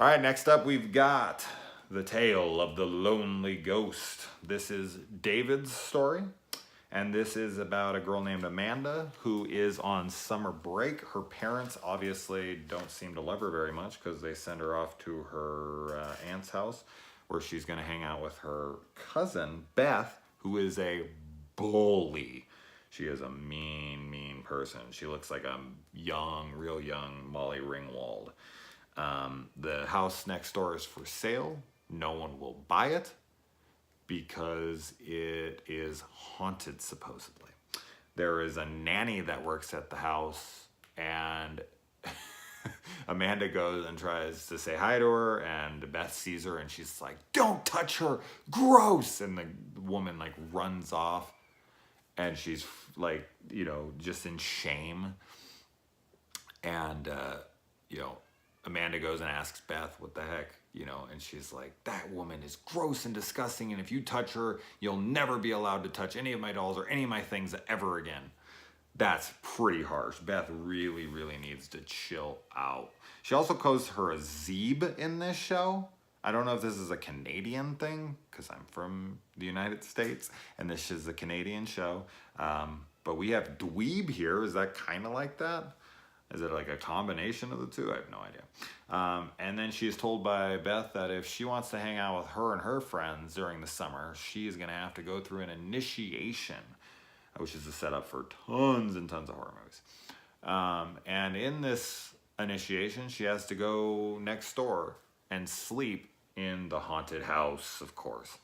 All right, next up we've got The Tale of the Lonely Ghost. This is David's story, and this is about a girl named Amanda who is on summer break. Her parents obviously don't seem to love her very much because they send her off to her aunt's house where she's going to hang out with her cousin, Beth, who is a bully. She is a mean person. She looks like a real young Molly Ringwald. The house next door is for sale. No one will buy it because it is haunted, supposedly. There is a nanny that works at the house, and Amanda goes and tries to say hi to her, and Beth sees her and she's like, "Don't touch her, gross!" And the woman like runs off, and she's like, just in shame. And Amanda goes and asks Beth, "What the heck?" And she's like, "That woman is gross and disgusting, and if you touch her, you'll never be allowed to touch any of my dolls or any of my things ever again." That's pretty harsh. Beth really, really needs to chill out. She also calls her a Zeeb in this show. I don't know if this is a Canadian thing, because I'm from the United States, and this is a Canadian show. But we have dweeb here. Is that kind of like that? Is it like a combination of the two? I have no idea. And then she is told by Beth that if she wants to hang out with her and her friends during the summer, she is going to have to go through an initiation, which is a setup for tons and tons of horror movies. And in this initiation, she has to go next door and sleep in the haunted house, of course.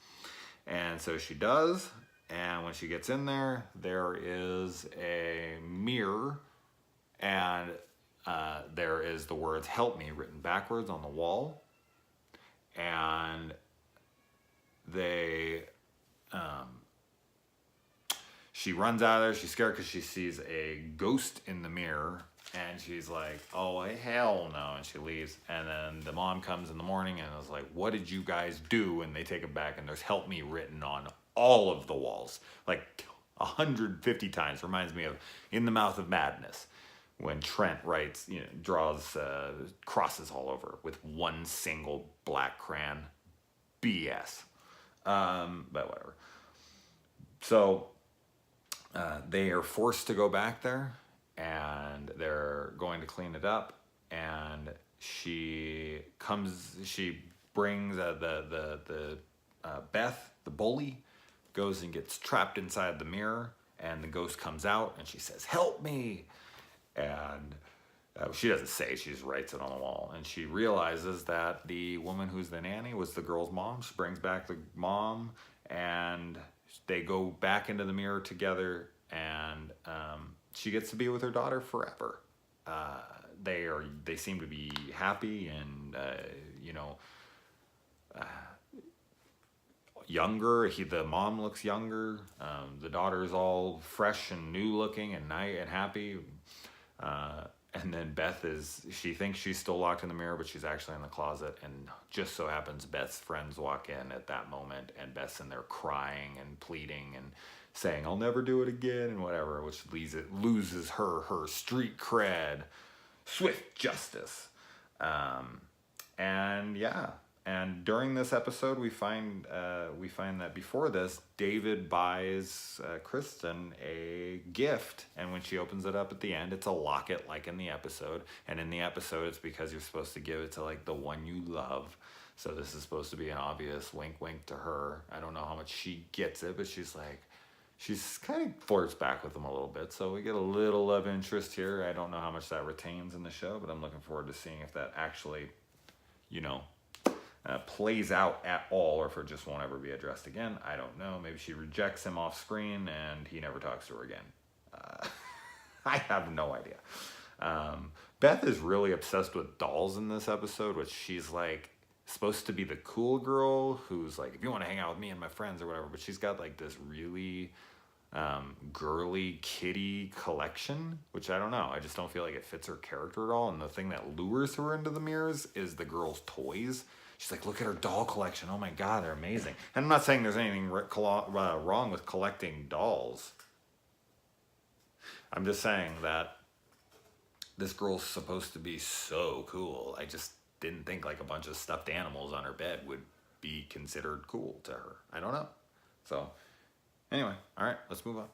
And so she does. And when she gets in there, there is a mirror, and there is the words "help me" written backwards on the wall. And she runs out of there. She's scared because she sees a ghost in the mirror, and she's like, "Oh, hell no," and she leaves. And then the mom comes in the morning and is like, "What did you guys do?" And they take it back, and there's "help me" written on all of the walls, like 150 times. Reminds me of In the Mouth of Madness, when Trent writes, draws crosses all over with one single black crayon. BS. But whatever. So they are forced to go back there, and they're going to clean it up. And she brings Beth, the bully, goes and gets trapped inside the mirror, and the ghost comes out, and she says, "Help me." And she doesn't say, she just writes it on the wall. And she realizes that the woman who's the nanny was the girl's mom. She brings back the mom, and they go back into the mirror together, and she gets to be with her daughter forever. They seem to be happy and younger. The mom looks younger. The daughter's all fresh and new looking and nice and happy. And then Beth she thinks she's still locked in the mirror, but she's actually in the closet. And just so happens Beth's friends walk in at that moment, and Beth's in there crying and pleading and saying, "I'll never do it again," and whatever, which loses her street cred. Swift justice. And during this episode, we find that before this, David buys Kristen a gift, and when she opens it up at the end, it's a locket like in the episode. And in the episode, it's because you're supposed to give it to like the one you love. So this is supposed to be an obvious wink to her. I don't know how much she gets it, but she's kind of flirts back with him a little bit. So we get a little love interest here. I don't know how much that retains in the show, but I'm looking forward to seeing if that actually, plays out at all, or if it just won't ever be addressed again. I don't know. Maybe she rejects him off screen and he never talks to her again. I have no idea. Beth is really obsessed with dolls in this episode, which she's like supposed to be the cool girl who's like, "If you want to hang out with me and my friends," or whatever, but she's got like this really girly kitty collection, which I don't know. I just don't feel like it fits her character at all. And the thing that lures her into the mirrors is the girl's toys. She's like, "Look at her doll collection. Oh my God, they're amazing." And I'm not saying there's anything wrong with collecting dolls. I'm just saying that this girl's supposed to be so cool. didn't think like a bunch of stuffed animals on her bed would be considered cool to her. I don't know. So anyway, all right, let's move on.